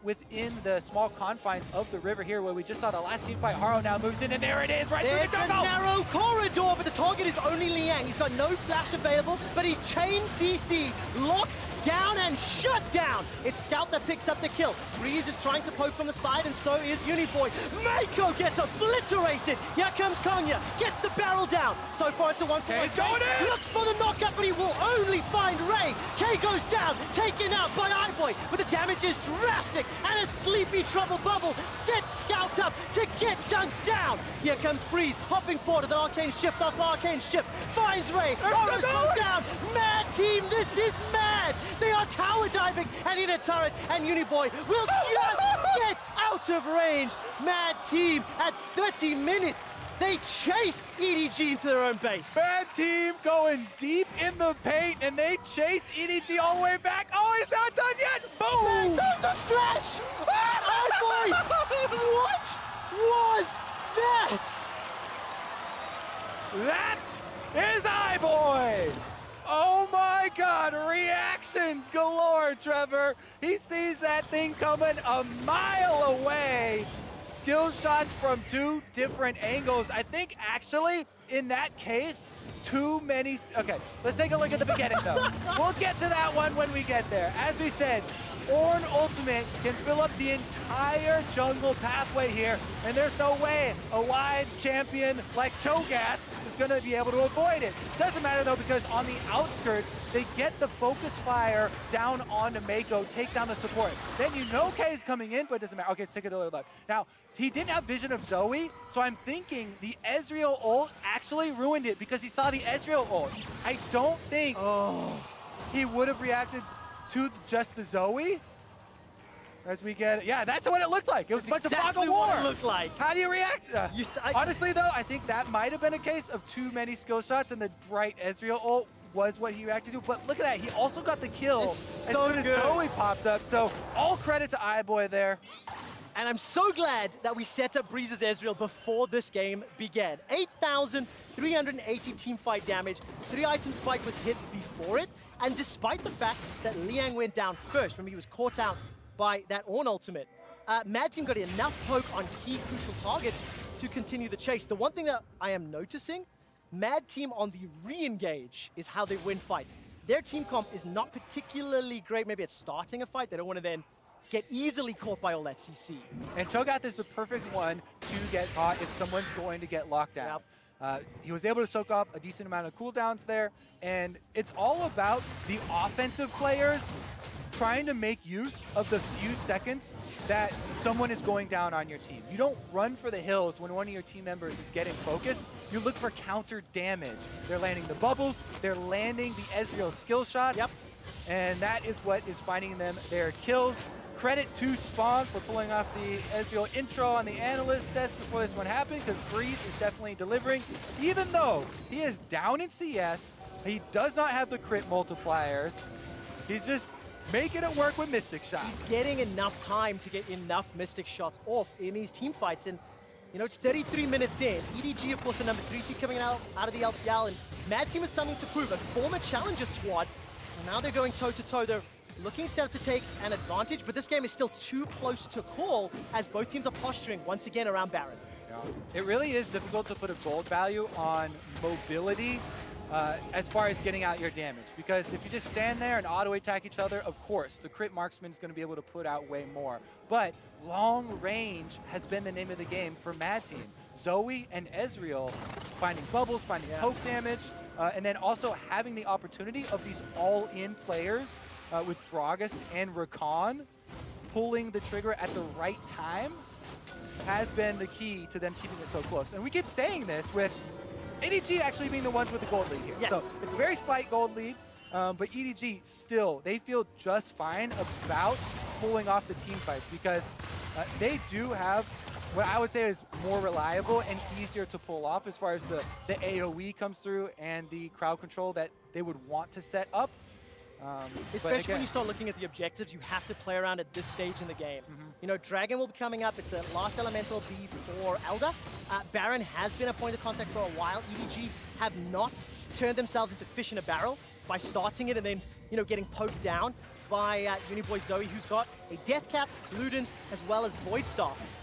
within the small confines of the river here, where we just saw the last team fight. Haro now moves in, and there it is, right through the jungle! There's a narrow corridor, but the target is only Liang. He's got no flash available, but he's chain CC, locked down and shut down. It's Scout that picks up the kill. Breeze is trying to poke from the side, and so is Uniboy. Meiko gets obliterated. Here comes Kongyue, gets the barrel down. So far it's a 1-for-1. He's going in! Looks for the knockup, but he will only find Ray. K goes down, taken out by iBoy, but the damage is drastic, and a sleepy trouble bubble sets Scout up to get dunked down. Here comes Breeze, hopping forward with an arcane shift off arcane shift, finds Ray. Haro slows down. Mad Team, this is mad. They are tower diving and in a turret, and Uniboy will just get out of range. Mad Team at 30 minutes. They chase EDG into their own base. Mad Team going deep in the paint, and they chase EDG all the way back. Oh, he's not done yet! Boom! There's the flash! Oh boy! What was that? That is iBoy! Oh my God, reactions galore, Trevor. He sees that thing coming a mile away. Skill shots from two different angles. I think actually, in that case, too many. Okay, let's take a look at the beginning though. We'll get to that one when we get there. As we said, Ornn ultimate can fill up the entire jungle pathway here, and there's no way a wide champion like Cho'Gath is going to be able to avoid it. Doesn't matter though, because on the outskirts, they get the focus fire down onto Meiko, take down the support. Then you know K is coming in, but it doesn't matter. Okay, stick it to the left. Now, he didn't have vision of Zoe, so I'm thinking the Ezreal ult actually ruined it because he saw the Ezreal ult. I don't think he would have reacted to just the Zoe. As we get, yeah, that's what it looked like. It was a bunch of fog of war. What it looked like. How do you react? Honestly, though, I think that might have been a case of too many skill shots, and the bright Ezreal ult was what he reacted to. But look at that, he also got the kill as soon as Zoe popped up. So all credit to iBoy there. And I'm so glad that we set up Breeze's Ezreal before this game began. 8,380 teamfight damage. 3-item spike was hit before it. And despite the fact that Liang went down first, remember he was caught out by that Ornn ultimate, Mad Team got enough poke on key crucial targets to continue the chase. The one thing that I am noticing, Mad Team on the re-engage is how they win fights. Their team comp is not particularly great, maybe at starting a fight. They don't want to then get easily caught by all that CC. And Cho'Gath is the perfect one to get caught if someone's going to get locked down. Yep. He was able to soak up a decent amount of cooldowns there, and it's all about the offensive players trying to make use of the few seconds that someone is going down on your team. You don't run for the hills when one of your team members is getting focused. You look for counter damage. They're landing the bubbles, they're landing the Ezreal skill shot, and that is what is finding them their kills. Credit to Spawn for pulling off the Ezreal intro on the analyst test before this one happened, because Breeze is definitely delivering. Even though he is down in CS, he does not have the crit multipliers. He's just making it work with Mystic shots. He's getting enough time to get enough Mystic shots off in these team fights. And, you know, it's 33 minutes in. EDG, of course, the number 3 seed coming out of the LPL. And Mad Team has something to prove. A former challenger squad. And now they're going toe-to-toe. They're looking set up to take an advantage, but this game is still too close to call as both teams are posturing once again around Baron. Yeah. It really is difficult to put a gold value on mobility as far as getting out your damage, because if you just stand there and auto-attack each other, of course, the crit marksman is going to be able to put out way more. But long range has been the name of the game for Mad Team. Zoe and Ezreal finding bubbles, finding poke damage, and then also having the opportunity of these all-in players with Gragas and Rakan pulling the trigger at the right time has been the key to them keeping it so close. And we keep saying this with EDG actually being the ones with the gold lead here. Yes. So it's a very slight gold lead, but EDG still, they feel just fine about pulling off the team fights because they do have what I would say is more reliable and easier to pull off as far as the AoE comes through and the crowd control that they would want to set up. Especially when you start looking at the objectives, you have to play around at this stage in the game. You know, Dragon will be coming up. It's the last elemental before Elder. Baron has been a point of contact for a while. EDG have not turned themselves into fish in a barrel by starting it and then, you know, getting poked down by Uniboy Zoe, who's got a Death Cap, Ludens, as well as Void Staff.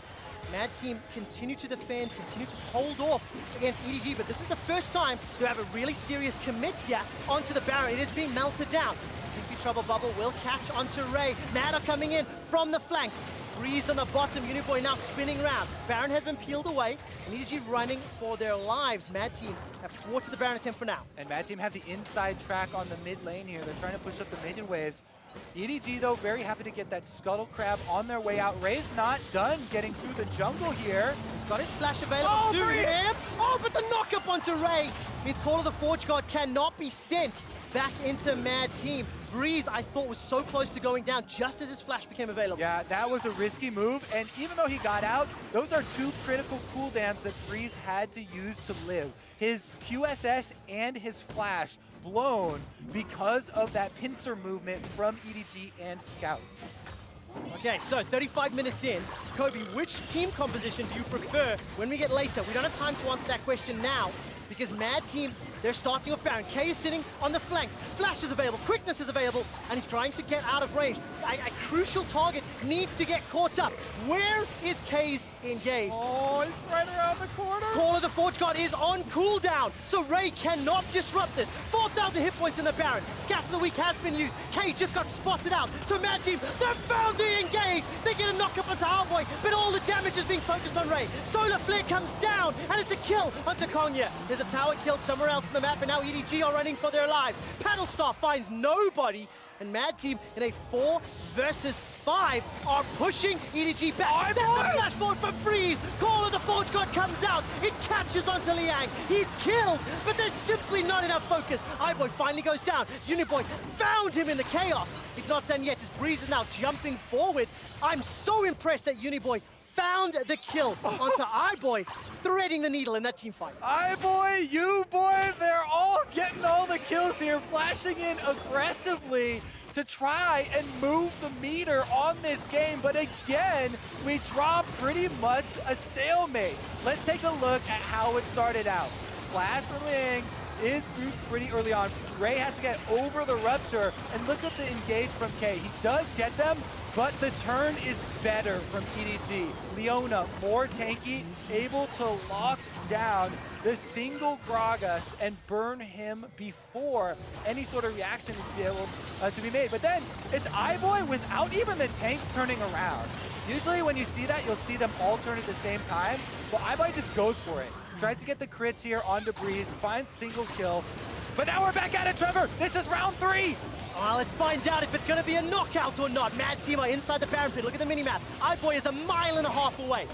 Mad Team continue to defend, continue to hold off against EDG, but this is the first time to have a really serious commit here onto the Baron. It is being melted down. Sleepy Trouble Bubble will catch onto Ray. Mad are coming in from the flanks. Breeze on the bottom, Uniboy now spinning around. Baron has been peeled away, and EDG running for their lives. Mad Team have thwarted the Baron attempt for now. And Mad Team have the inside track on the mid lane here. They're trying to push up the minion waves. EDG, though, very happy to get that Scuttle Crab on their way out. Ray's not done getting through the jungle here. He's got his flash available to him. Oh, but the knock-up onto Ray means Call of the Forge God cannot be sent back into Mad Team. Breeze, I thought, was so close to going down just as his flash became available. Yeah, that was a risky move, and even though he got out, those are two critical cooldowns that Breeze had to use to live. His QSS and his flash blown because of that pincer movement from EDG and Scout. Okay, so 35 minutes in. Kobe, which team composition do you prefer when we get later? We don't have time to answer that question now because Mad Team, they're starting off Baron. K is sitting on the flanks. Flash is available, quickness is available, and he's trying to get out of range. A crucial target needs to get caught up. Where is K's engaged? Oh, it's right around the corner. Call of the Forge God is on cooldown, so Ray cannot disrupt this. 4,000 hit points in the Baron. Scats of the Week has been used. K just got spotted out. So Mad Team, they're found the engage. They get a knock up onto iBoy, but all the damage is being focused on Ray. Solar Flare comes down, and it's a kill onto Kongyue. There's a tower killed somewhere else in the map, and now EDG are running for their lives. Paddle Star finds nobody, and Mad Team in a 4 versus 5 are pushing EDG back. There's the flash forward from Freeze. Call of the Forge God comes out. It catches onto Liang. He's killed, but there's simply not enough focus. iBoy finally goes down. Uniboy found him in the chaos. It's not done yet as Breeze is now jumping forward. I'm so impressed that Uniboy found the kill onto iBoy, threading the needle in that team fight. iBoy, Uboy, they're all getting all the kills here, flashing in aggressively to try and move the meter on this game. But again, we draw pretty much a stalemate. Let's take a look at how it started out. Flash from Liang is used pretty early on. Ray has to get over the rupture, and look at the engage from K. He does get them, but the turn is better from EDG. Leona, more tanky, able to lock down the single Gragas and burn him before any sort of reaction is able to be made. But then it's iBoy without even the tanks turning around. Usually when you see that, you'll see them all turn at the same time, but iBoy just goes for it. Tries to get the crits here onto Breeze, finds single kill. But now we're back at it, Trevor! This is round 3! Well, let's find out if it's going to be a knockout or not. Mad Team are inside the Baron pit. Look at the minimap. iBoy is 1.5 miles away.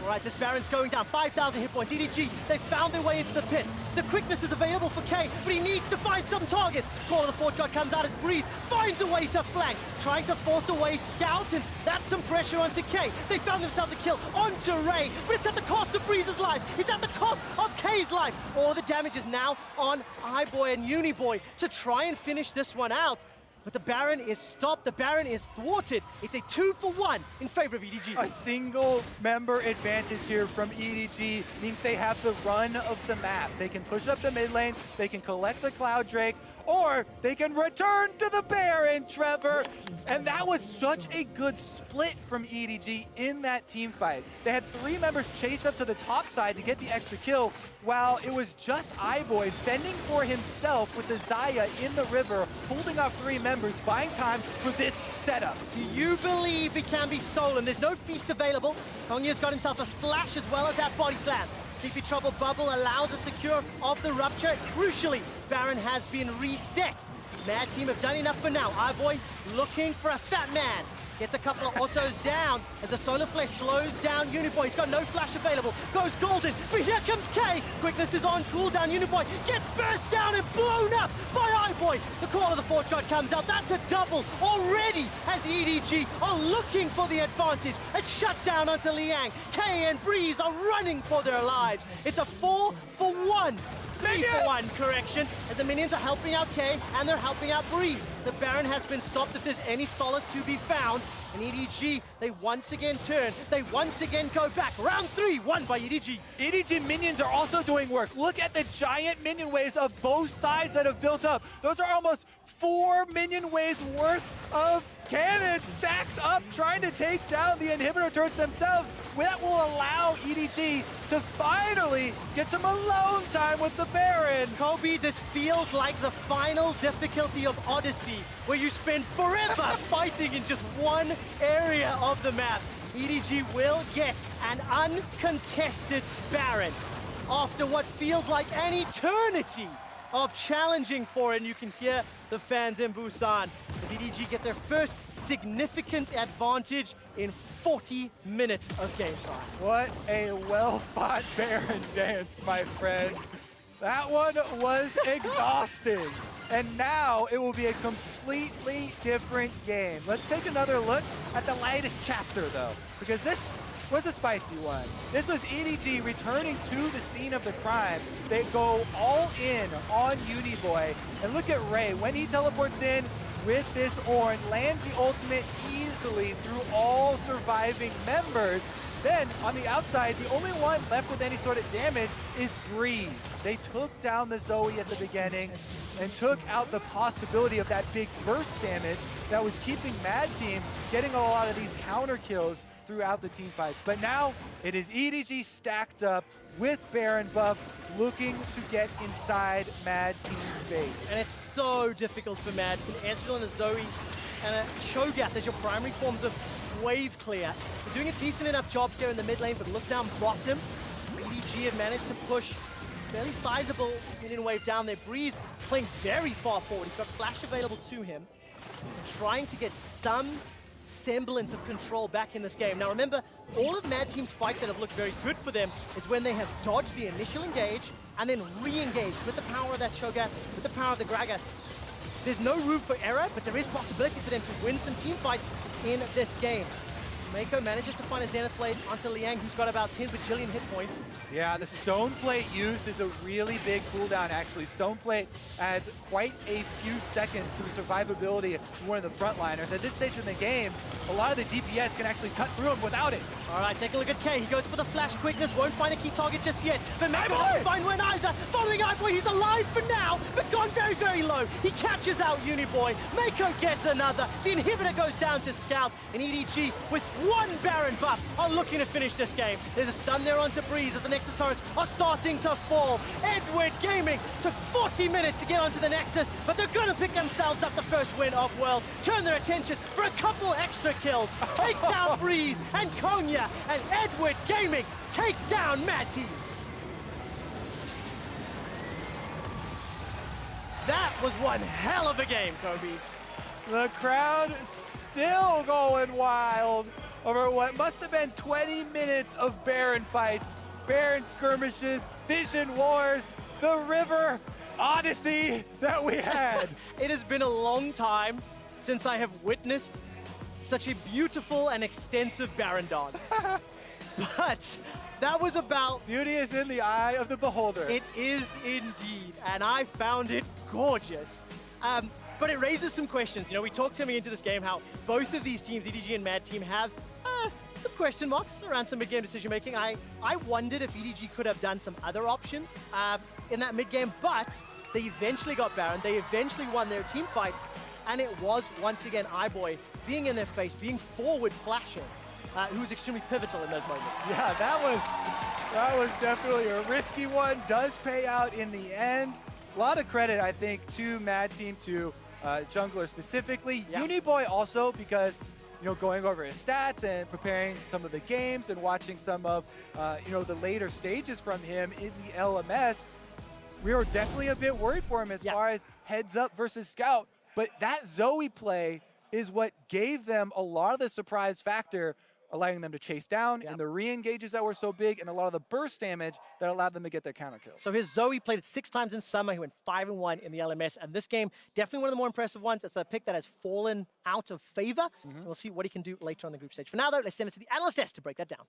All right, this Baron's going down. 5,000 hit points. EDG, they found their way into the pit. The quickness is available for K, but he needs to find some targets. Call of the Forge God comes out as Breeze finds a way to flank, trying to force away Scout, and that's some pressure onto K. They found themselves a kill onto Ray, but it's at the cost of Breeze's life. It's at the cost of K's life. All of the damage is now on iBoy and Uniboy to try and finish this one out. But the Baron is stopped, the Baron is thwarted. It's a 2-for-1 in favor of EDG. A single member advantage here from EDG means they have the run of the map. They can push up the mid lane, they can collect the Cloud Drake, or they can return to the Baron, Trevor. And that was such a good split from EDG in that team fight. They had 3 members chase up to the top side to get the extra kill, while it was just iBoy fending for himself with the Xayah in the river, holding off 3 members, buying time for this setup. Do you believe it can be stolen? There's no feast available. Kongyue's got himself a flash as well as that body slam. Sleepy Trouble bubble allows a secure of the rupture. Crucially, Baron has been reset. Mad Team have done enough for now. iBoy looking for a fat man. Gets a couple of autos down as the Solar Flash slows down Uniboy. He's got no flash available. Goes golden, but here comes K. Quickness is on cooldown. Uniboy gets burst down and blown up by iBoy. The call of the Forge God comes out. That's a double already as EDG are looking for the advantage. A shutdown onto Liang. K and Breeze are running for their lives. It's a 4-for-1. 3-for-1 correction, as the minions are helping out K and they're helping out Breeze. The Baron has been stopped if there's any solace to be found. And EDG, they once again turn. They once again go back. Round 3, won by EDG. EDG minions are also doing work. Look at the giant minion waves of both sides that have built up. Those are almost 4 minion waves worth of cannons stacked up, trying to take down the inhibitor turrets themselves. That will allow EDG to finally get some alone time with the Baron. Kobe, this feels like the final difficulty of Odyssey, where you spend forever fighting in just one area of the map. EDG will get an uncontested Baron after what feels like an eternity of challenging for it, and you can hear the fans in Busan as EDG get their first significant advantage in 40 minutes of game time. What a well-fought Baron dance, my friend. That one was exhausting. And now it will be a completely different game. Let's take another look at the latest chapter, though, because this was a spicy one. This was EDG returning to the scene of the crime. They go all in on Uniboy. And look at Ray. When he teleports in with this Ornn, lands the ultimate easily through all surviving members. Then, on the outside, the only one left with any sort of damage is Breeze. They took down the Zoe at the beginning and took out the possibility of that big burst damage that was keeping Mad Team getting a lot of these counter kills throughout the team fights. But now it is EDG stacked up with Baron buff, looking to get inside Mad Team's base. And it's so difficult for Mad. Ezreal and a Zoe and a Cho'Gath as your primary forms of wave clear. They're doing a decent enough job here in the mid lane, but look down bottom. EDG have managed to push fairly sizable minion wave down there. Breeze playing very far forward. He's got flash available to him. Trying to get some semblance of control back in this game. Now remember, all of Mad Team's fights that have looked very good for them is when they have dodged the initial engage and then re-engaged with the power of that Cho'Gath, with the power of the Gragas. There's no room for error, but there is possibility for them to win some team fights in this game. Meiko manages to find a Zenith Blade onto Liang, who's got about 10 bajillion hit points. Yeah, the Stone Plate used is a really big cooldown, actually. Stone Plate adds quite a few seconds to the survivability of one of the frontliners. At this stage in the game, a lot of the DPS can actually cut through him without it. All right, take a look at K. He goes for the flash quickness, won't find a key target just yet. But Meiko doesn't find one either. Following iBoy, he's alive for now, but gone very, very low. He catches out Uniboy. Meiko gets another. The inhibitor goes down to Scout, and EDG with one Baron buff are looking to finish this game. There's a stun there onto Breeze as the Nexus turrets are starting to fall. Edward Gaming took 40 minutes to get onto the Nexus, but they're gonna pick themselves up the first win of Worlds. Turn their attention for a couple extra kills. Take down Breeze and Kongyue, and Edward Gaming take down Mad Team. That was one hell of a game, Kobe. The crowd still going wild over what must have been 20 minutes of Baron fights, Baron skirmishes, Vision Wars, the River Odyssey that we had. It has been a long time since I have witnessed such a beautiful and extensive Baron dance. But that was about... Beauty is in the eye of the beholder. It is indeed, and I found it gorgeous. But it raises some questions. You know, we talked coming into this game how both of these teams, EDG and Mad Team, have some question marks around some mid-game decision-making. I wondered if EDG could have done some other options in that mid-game, but they eventually got Baron. They eventually won their team fights, and it was, once again, iBoy being in their face, being forward flashing, who was extremely pivotal in those moments. Yeah, that was definitely a risky one. Does pay out in the end. A lot of credit, I think, to Mad Team, to Jungler specifically. Yeah. Uniboy also, because going over his stats and preparing some of the games and watching some of, the later stages from him in the LMS, we were definitely a bit worried for him as far as heads up versus scout. But that Zoe play is what gave them a lot of the surprise factor, allowing them to chase down and the re-engages that were so big and a lot of the burst damage that allowed them to get their counter kills. So his Zoe played it 6 times in summer. He went 5-1 in the LMS. And this game, definitely one of the more impressive ones. It's a pick that has fallen out of favor. So we'll see what he can do later on the group stage. For now, though, let's send it to the analyst desk to break that down.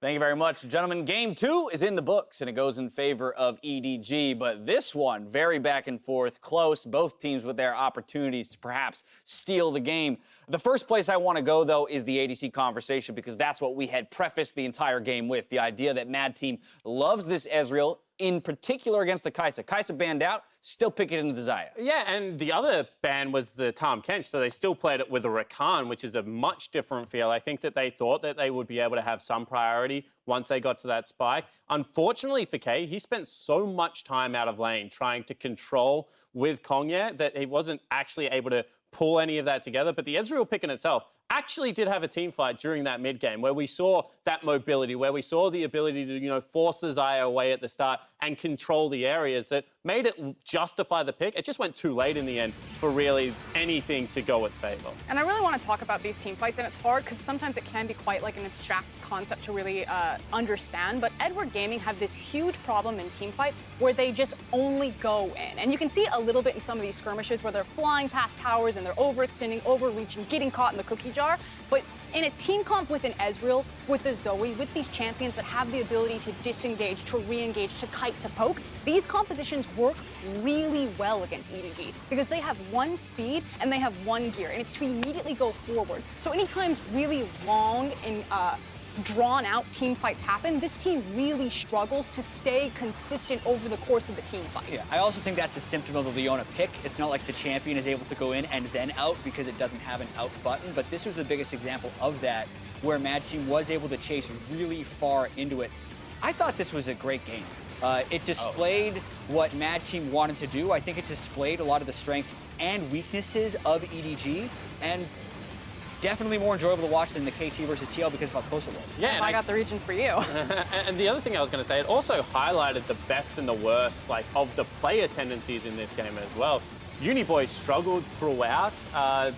Thank you very much, gentlemen. Game 2 is in the books, and it goes in favor of EDG. But this one, very back and forth, close. Both teams with their opportunities to perhaps steal the game. The first place I want to go, though, is the ADC conversation, because that's what we had prefaced the entire game with. The idea that Mad Team loves this Ezreal, in particular against the Kai'Sa. Kai'Sa banned out, still pick it into the Xayah. Yeah, and the other ban was the Tahm Kench, so they still played it with a Rakan, which is a much different feel. I think that they thought that they would be able to have some priority once they got to that spike. Unfortunately for Kay, he spent so much time out of lane trying to control with Kongyue that he wasn't actually able to pull any of that together. But the Ezreal pick in itself actually did have a team fight during that mid game where we saw that mobility, where we saw the ability to, force the Xayah away at the start and control the areas that made it justify the pick. It just went too late in the end for really anything to go its favor. And I really want to talk about these team fights, and it's hard because sometimes it can be quite like an abstract concept to really understand, but Edward Gaming have this huge problem in team fights where they just only go in. And you can see it a little bit in some of these skirmishes where they're flying past towers and they're overextending, overreaching, getting caught in the cookie jar. But in a team comp with an Ezreal, with the Zoe, with these champions that have the ability to disengage, to re-engage, to kite, to poke, these compositions work really well against EDG because they have one speed and they have one gear, and it's to immediately go forward. So anytime really long and drawn out team fights happen, this team really struggles to stay consistent over the course of the team fight. Yeah, I also think that's a symptom of the Leona pick. It's not like the champion is able to go in and then out because it doesn't have an out button, but this was the biggest example of that, where Mad Team was able to chase really far into it. I thought this was a great game. It displayed what Mad Team wanted to do. I think it displayed a lot of the strengths and weaknesses of EDG, and definitely more enjoyable to watch than the KT versus TL because of how close it was. Yeah, and I got the region for you. And the other thing I was going to say, it also highlighted the best and the worst, of the player tendencies in this game as well. Uniboy struggled throughout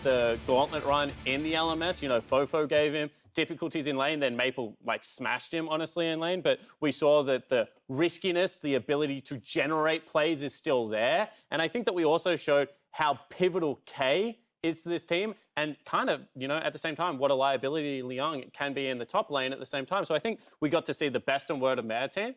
the gauntlet run in the LMS. Fofo gave him difficulties in lane, then Maple smashed him honestly in lane, but we saw that the riskiness, the ability to generate plays is still there. And I think that we also showed how pivotal K is to this team, and kind of, at the same time, what a liability Liang can be in the top lane at the same time. So I think we got to see the best and worst of Mad Team,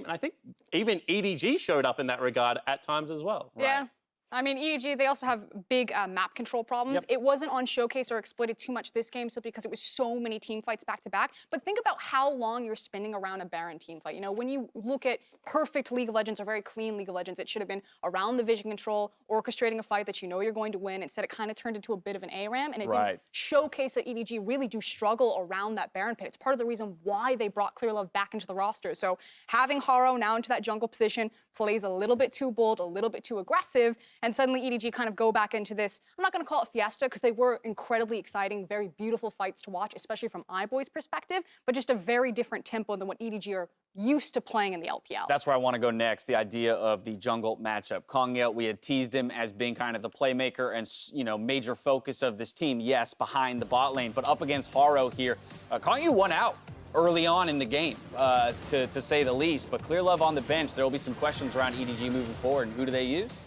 and I think even EDG showed up in that regard at times as well. Yeah. Right. I mean, EDG, they also have big map control problems. Yep. It wasn't on Showcase or exploited too much this game simply because it was so many team fights back to back. But think about how long you're spending around a Baron team fight. When you look at perfect League of Legends or very clean League of Legends, it should have been around the vision control, orchestrating a fight that you're going to win. Instead, it kind of turned into a bit of an ARAM, and it didn't showcase that EDG really do struggle around that Baron pit. It's part of the reason why they brought Clearlove back into the roster. So having Haro now into that jungle position plays a little bit too bold, a little bit too aggressive, and suddenly EDG kind of go back into this, I'm not going to call it fiesta because they were incredibly exciting, very beautiful fights to watch, especially from iBoy's perspective, but just a very different tempo than what EDG are used to playing in the LPL. That's where I want to go next, the idea of the jungle matchup. Kongyue, we had teased him as being kind of the playmaker and, major focus of this team, yes, behind the bot lane, but up against Haro here, Kongyue won out early on in the game, to say the least, but Clearlove on the bench, there will be some questions around EDG moving forward, and who do they use?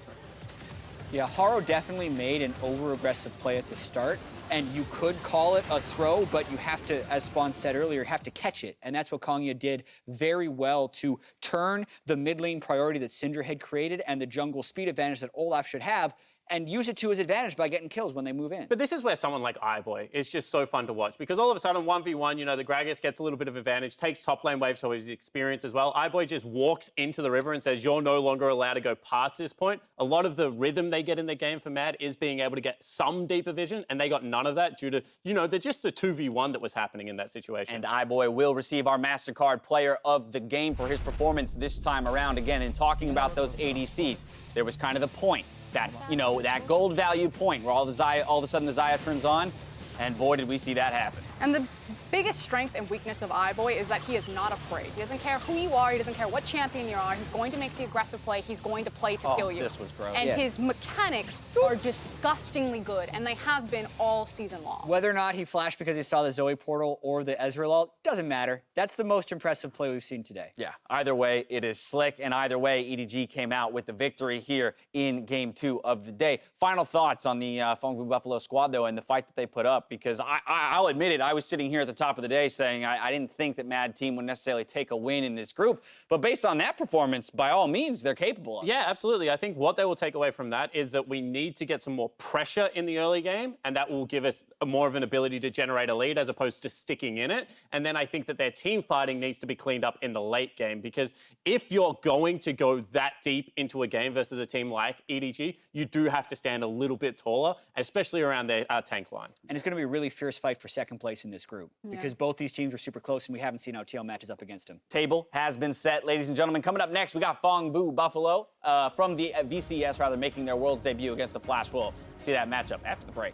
Yeah, Haro definitely made an over-aggressive play at the start, and you could call it a throw, but you have to, as Spawn said earlier, have to catch it. And that's what Kongyue did very well to turn the mid lane priority that Syndra had created and the jungle speed advantage that Olaf should have, and use it to his advantage by getting kills when they move in. But this is where someone like iBoy is just so fun to watch, because all of a sudden 1v1, the Gragas gets a little bit of advantage, takes top lane wave, so his experience as well. iBoy just walks into the river and says, you're no longer allowed to go past this point. A lot of the rhythm they get in the game for Mad is being able to get some deeper vision, and they got none of that due to, they're just the 2v1 that was happening in that situation. And iBoy will receive our MasterCard Player of the Game for his performance this time around. Again, in talking about those ADCs, there was kind of the point that, that gold value point where all of a sudden the Xayah turns on, and boy, did we see that happen. And the biggest strength and weakness of iBoy is that he is not afraid. He doesn't care who you are. He doesn't care what champion you are. He's going to make the aggressive play. He's going to play to kill you. This was gross. And his mechanics are disgustingly good, and they have been all season long. Whether or not he flashed because he saw the Zoe portal or the Ezreal ult, doesn't matter. That's the most impressive play we've seen today. Yeah, either way, it is slick, and either way, EDG came out with the victory here in Game 2 of the day. Final thoughts on the Kongyue Buffalo squad, though, and the fight that they put up, because I'll admit it, I was sitting here at the top of the day saying I didn't think that Mad Team would necessarily take a win in this group, but based on that performance, by all means, they're capable of it. Yeah, absolutely. I think what they will take away from that is that we need to get some more pressure in the early game, and that will give us more of an ability to generate a lead as opposed to sticking in it. And then I think that their team fighting needs to be cleaned up in the late game, because if you're going to go that deep into a game versus a team like EDG, you do have to stand a little bit taller, especially around their tank line. And it's going to be a really fierce fight for second place in this group because both these teams are super close and we haven't seen how TL matches up against them. Table has been set, ladies and gentlemen. Coming up next, we got Kongyue Buffalo from the VCS, making their World's debut against the Flash Wolves. See that matchup after the break.